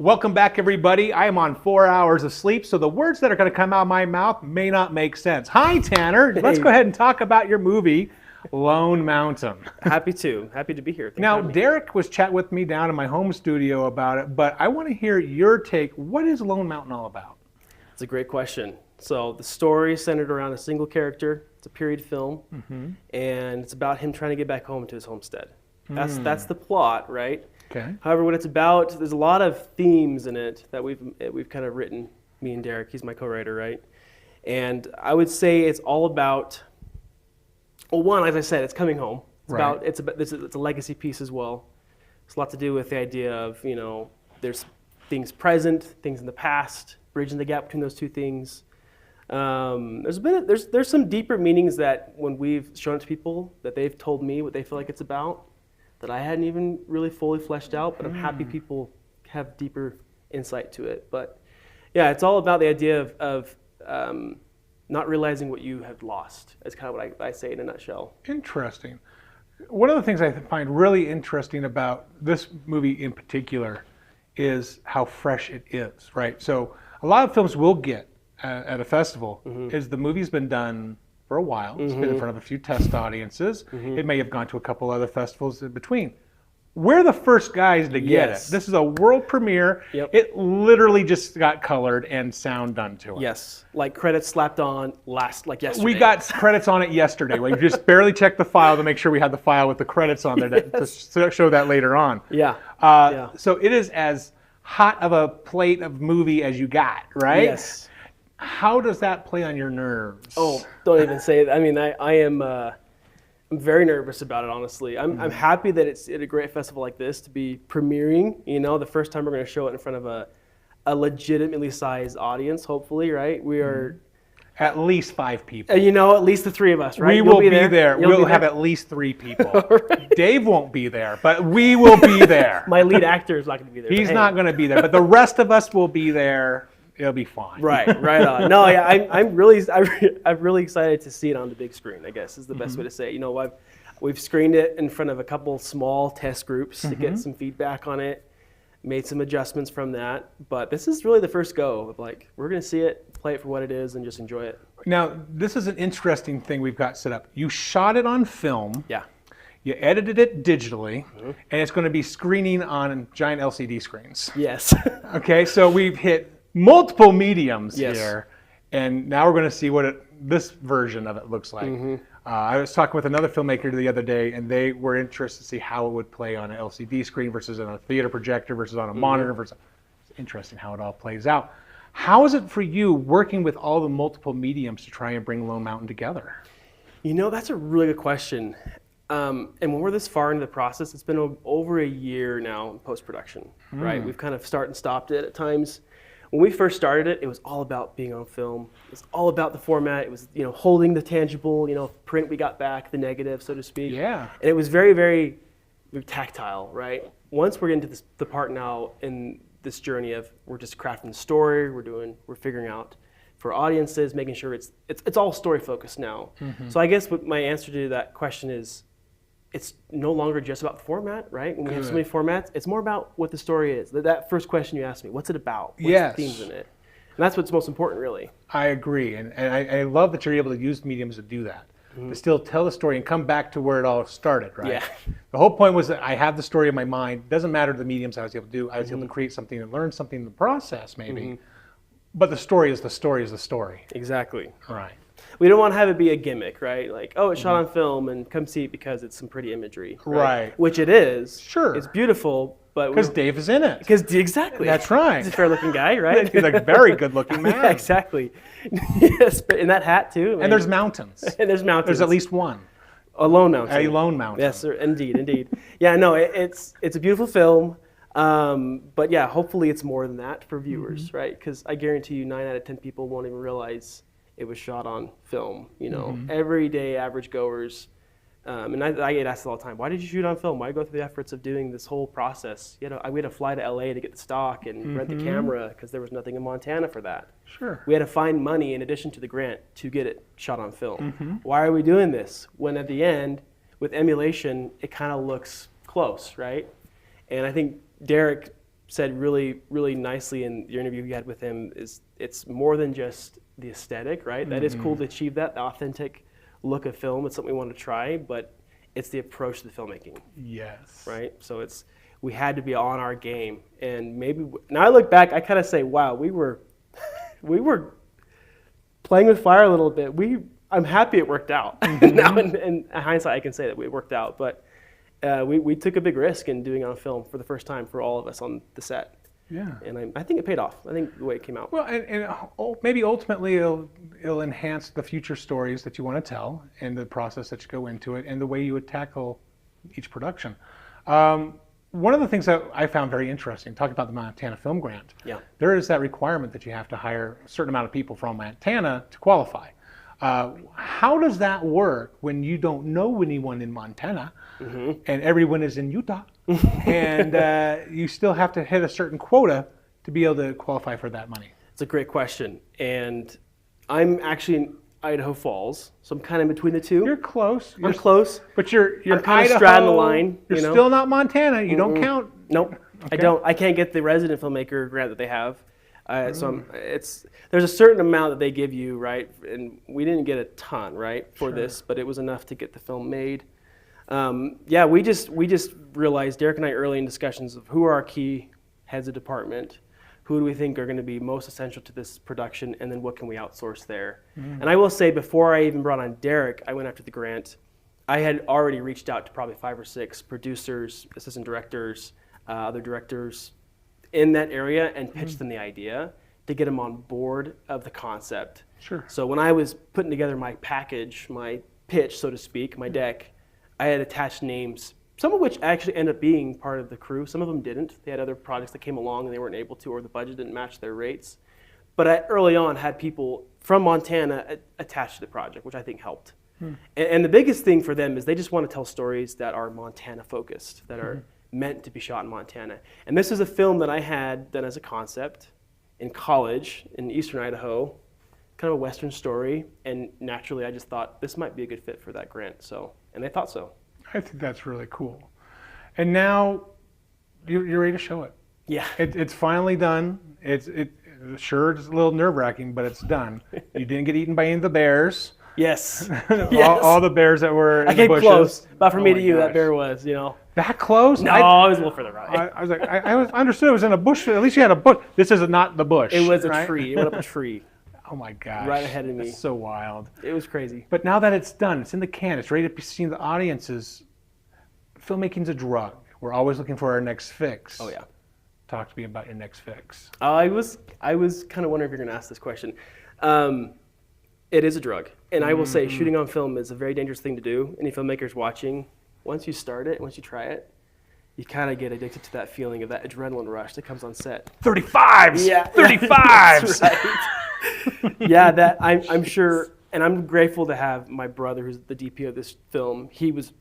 Welcome back, everybody. I am on 4 hours of sleep, so the words that are going to come out of my mouth may not make sense. Hi, Tanner. Let's go ahead and talk about your movie, Lone Mountain. Happy to be here. Thanks for Now, having me. Derek was chatting with me down in my home studio about it, but I want to hear your take. What is Lone Mountain all about? It's a great question. So the story is centered around a single character. It's a period film, and it's about him trying to get back home to his homestead. That's the plot, right? Okay. However, what it's about, there's a lot of themes in it that we've kind of written. Me and Derek, he's my co-writer, right? And I would say it's all about. Well, one, as I said, it's coming home. It's a legacy piece as well. It's a lot to do with the idea of there's things present, things in the past, bridging the gap between those two things. There's some deeper meanings that when we've shown it to people that they've told me what they feel like it's about that I hadn't even really fully fleshed out, but I'm happy people have deeper insight to it. But yeah, it's all about the idea of not realizing what you have lost. That's kind of what I say in a nutshell. Interesting. One of the things I find really interesting about this movie in particular is how fresh it is, right? So a lot of films we'll get at a festival is the movie's been done for a while. It's been in front of a few test audiences. It may have gone to a couple other festivals in between. We're the first guys to get it. This is a world premiere. Yep. It literally just got colored and sound done to it. Yes, like credits slapped on yesterday. We got credits on it yesterday. We just barely checked the file to make sure we had the file with the credits on there to show that later on. Yeah. So it is as hot of a plate of movie as you got, right? Yes. How does that play on your nerves? Oh, don't even say it. I mean, I am I'm very nervous about it, honestly. I'm happy that it's at a great festival like this to be premiering. The first time we're going to show it in front of a legitimately sized audience, hopefully, right? We are... At least 5 people. At least the 3 of us, right? We will be there. We'll have at least 3 people. Right. Dave won't be there, but we will be there. My lead actor is not going to be there. He's not going to be there, but the rest of us will be there. It'll be fine. Right on. No, yeah, I'm really excited to see it on the big screen, I guess is the best way to say it. We've screened it in front of a couple small test groups to get some feedback on it, made some adjustments from that, but this is really the first go of we're going to see it, play it for what it is, and just enjoy it. Now, this is an interesting thing we've got set up. You shot it on film. Yeah. You edited it digitally, and it's going to be screening on giant LCD screens. Yes. Okay, so we've hit multiple mediums here, and now we're going to see what this version of it looks like. I was talking with another filmmaker the other day, and they were interested to see how it would play on an LCD screen versus on a theater projector versus on a monitor. It's interesting how it all plays out. How is it for you working with all the multiple mediums to try and bring Lone Mountain together? That's a really good question. And when we're this far into the process, it's been over a year now in post-production, right? We've kind of started and stopped it at times. When we first started it, it was all about being on film. It was all about the format. It was, holding the tangible, print we got back, the negative, so to speak. Yeah. And it was very, very tactile, right? Once we're into the part now in this journey of we're just crafting the story, we're figuring out for audiences, making sure it's all story focused now. So I guess what my answer to that question is, it's no longer just about the format, right? When we have so many formats, it's more about what the story is. That first question you asked me, what's it about? What's the themes in it? And that's what's most important, really. I agree, and I love that you're able to use mediums to do that, to still tell the story and come back to where it all started, right? Yeah. The whole point was that I have the story in my mind. It doesn't matter the mediums I was able to do. I was able to create something and learn something in the process, maybe. But the story is the story is the story. Exactly. Right. We don't want to have it be a gimmick, right? Like, oh, it's shot on film and come see it because it's some pretty imagery. Right. Which it is. Sure. It's beautiful, but... Because Dave is in it. Exactly. That's right. He's a fair-looking guy, right? He's a very good-looking man. Yeah, exactly. Yes, but in that hat, too. And there's mountains. And there's mountains. There's at least one. A lone mountain. A lone mountain. Yes, sir. Indeed. Yeah, no, it's a beautiful film. But yeah, hopefully it's more than that for viewers, right? Because I guarantee you 9 out of 10 people won't even realize it was shot on film. Everyday average goers, and I get asked all the time, why did you shoot on film? Why go through the efforts of doing this whole process? We had to fly to LA to get the stock and rent the camera because there was nothing in Montana for that. Sure. We had to find money in addition to the grant to get it shot on film. Why are we doing this? When at the end, with emulation, it kind of looks close, right? And I think Derek said really, really nicely in your interview you had with him is it's more than just the aesthetic, right? That is cool to achieve that, the authentic look of film. It's something we want to try, but it's the approach to the filmmaking. Yes. Right? So we had to be on our game. And maybe, now I look back, I kind of say, wow, we were playing with fire a little bit. I'm happy it worked out. Now in hindsight, I can say that it worked out. But we took a big risk in doing it on film for the first time for all of us on the set. Yeah. And I think it paid off. I think the way it came out. Well, and maybe ultimately it'll enhance the future stories that you want to tell and the process that you go into it and the way you would tackle each production. One of the things that I found very interesting, talking about the Montana Film Grant, there is that requirement that you have to hire a certain amount of people from Montana to qualify. How does that work when you don't know anyone in Montana and everyone is in Utah and you still have to hit a certain quota to be able to qualify for that money? It's a great question. And I'm actually in Idaho Falls, so I'm kind of in between the two. You're close. I'm close. But you're I'm kind Idaho, of straddling the line. You're you know? still not Montana. You don't count. Nope. Okay. I don't. I can't get the resident filmmaker grant that they have. So there's a certain amount that they give you, right? And we didn't get a ton, right, for this, but it was enough to get the film made. We just realized, Derek and I, early in discussions of who are our key heads of department, who do we think are going to be most essential to this production, and then what can we outsource there. And I will say, before I even brought on Derek, I went after the grant. I had already reached out to probably 5 or 6 producers, assistant directors, other directors in that area and pitched them the idea to get them on board of the concept. Sure. So when I was putting together my package, my pitch, so to speak, my deck, I had attached names, some of which actually ended up being part of the crew. Some of them didn't. They had other projects that came along and they weren't able to, or the budget didn't match their rates. But I early on had people from Montana attached to the project, which I think helped. And the biggest thing for them is they just want to tell stories that are Montana focused, that are meant to be shot in Montana. And this is a film that I had done as a concept in college in eastern Idaho, kind of a Western story. And naturally, I just thought this might be a good fit for that grant. And they thought so. I think that's really cool. And now you're ready to show it. Yeah. It's finally done. Sure, it's a little nerve-wracking, but it's done. You didn't get eaten by any of the bears. Yes. all the bears that were in the bushes. I came close. But from me to you, gosh. that bear was, That close? No, I was a little further right. I was like, I understood it was in a bush. At least you had a bush. This is not the bush. It was right? a tree. It went up a tree. Oh my gosh. Right ahead of me. That's so wild. It was crazy. But now that it's done, it's in the can, it's ready to be seen to the audiences. Filmmaking's a drug. We're always looking for our next fix. Oh yeah. Talk to me about your next fix. I was kind of wondering if you're going to ask this question. It is a drug. And I will say shooting on film is a very dangerous thing to do. Any filmmakers watching, once you start it, once you try it, you kind of get addicted to that feeling of that adrenaline rush that comes on set. 35s! Yeah. 35s! Right. Yeah, I'm sure, and I'm grateful to have my brother, who's the DP of this film. He was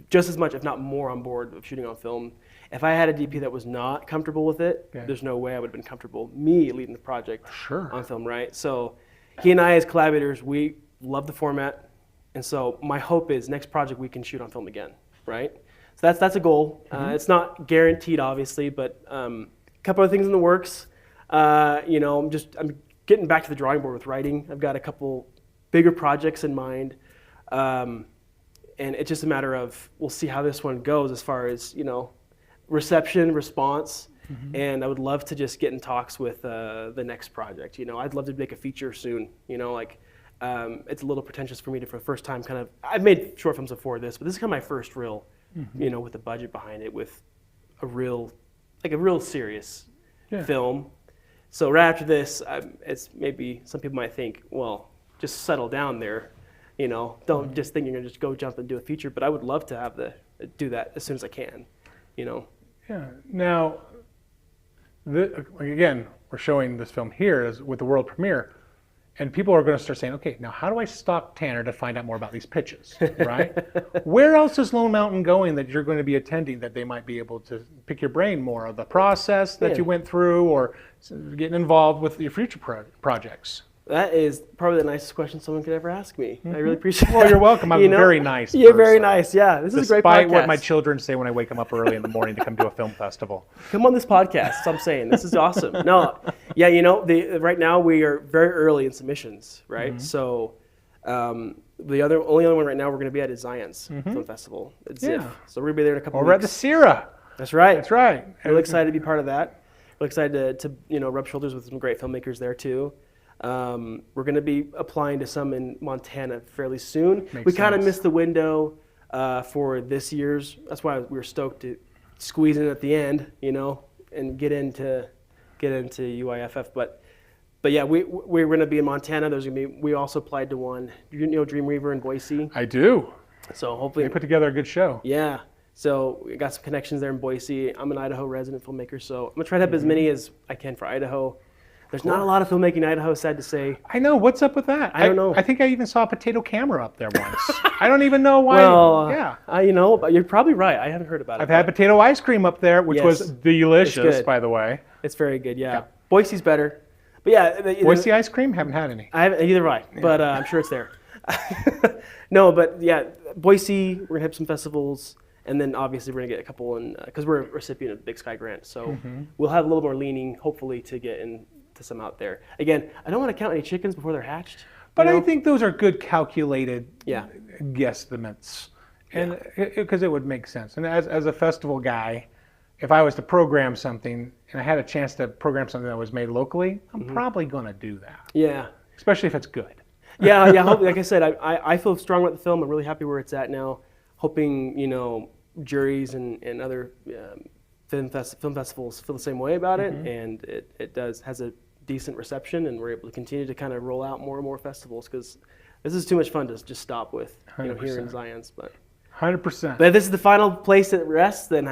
just as much, if not more, on board of shooting on film. If I had a DP that was not comfortable with it, there's no way I would have been comfortable, me leading the project on film, right? So he and I, as collaborators, we love the format. And so my hope is next project we can shoot on film again, right? So that's a goal. It's not guaranteed, obviously, but a couple of things in the works. I'm getting back to the drawing board with writing. I've got a couple bigger projects in mind. And it's just a matter of, we'll see how this one goes as far as, reception, response. And I would love to just get in talks with the next project. I'd love to make a feature soon. It's a little pretentious for me to, for the first time, I've made short films before this, but this is kind of my first real, with the budget behind it, with a real serious film. So right after this, it's maybe some people might think, well, just settle down there. Don't just think you're gonna just go jump and do a feature. But I would love to do that as soon as I can. Yeah. Now, again, we're showing this film here with the world premiere, and people are going to start saying, okay, now how do I stalk Tanner to find out more about these pitches, right? Where else is Lone Mountain going that you're going to be attending that they might be able to pick your brain more of the process that you went through or getting involved with your future projects? That is probably the nicest question someone could ever ask me. I really appreciate Well, that. you're welcome. I'm very nice. You're very person. nice. Yeah, this is a great Despite podcast. what my children say when I wake them up early in the morning to come to a film festival. Come on this podcast. That's what I'm saying. This is awesome. No, yeah, right now we are very early in submissions, right? So the only other one right now we're going to be at is Zion's Film Festival at ZIF. Yeah. So we're going to be there in a couple We're at weeks. the Sierra. That's right. That's right. Really excited to be part of that. Really excited to rub shoulders with some great filmmakers there too. We're going to be applying to some in Montana fairly soon. Makes we kind of sense. missed the window for this year's. That's why we were stoked to squeeze in at the end, and get into UIFF. But yeah, we're going to be in Montana. We also applied to one. Dreamweaver in Boise. I do. So hopefully, They put together a good show. yeah. So we got some connections there in Boise. I'm an Idaho resident filmmaker, so I'm gonna try to have as many as I can for Idaho. There's not a lot of filmmaking in Idaho, sad to say. I know. What's up with that? I don't know. I think I even saw a potato camera up there once. I don't even know why. Well, yeah. but you're probably right. I haven't heard about it. I've had potato ice cream up there, which Yes. was delicious, It's good. by the way. It's very good, yeah. Boise's better, but yeah. Boise ice cream? Haven't had any. I haven't either. Right, but I'm sure it's there. No, but yeah, Boise. We're gonna have some festivals. And then obviously we're gonna get a couple because we're a recipient of the Big Sky Grant, so we'll have a little more leaning, hopefully, to get into some out there. Again, I don't want to count any chickens before they're hatched. But I think those are good calculated Yeah. guesstimates, and because it would make sense. And as a festival guy, if I was to program something and I had a chance to program something that was made locally, I'm probably going to do that, Yeah, especially if it's good. yeah. Like I said, I feel strong about the film. I'm really happy where it's at now. Hoping juries and other film festivals feel the same way about it, and it has a decent reception, and we're able to continue to kind of roll out more and more festivals because this is too much fun to just stop with here in 100%. Zion's. But 100%. if this is the final place it rests, then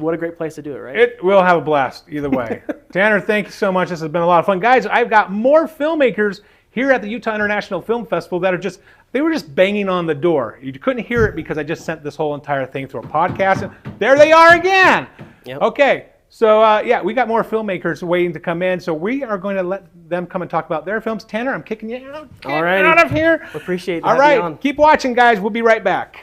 what a great place to do it, right? It will have a blast either way. Tanner, thank you so much. This has been a lot of fun. Guys, I've got more filmmakers here at the Utah International Film Festival that they were just banging on the door. You couldn't hear it because I just sent this whole entire thing through a podcast, and there they are again. Yep. Okay, so we got more filmmakers waiting to come in, so we are going to let them come and talk about their films. Tanner, I'm kicking you out. All right. Get out of here. Appreciate All having me right, on. keep watching, guys. We'll be right back.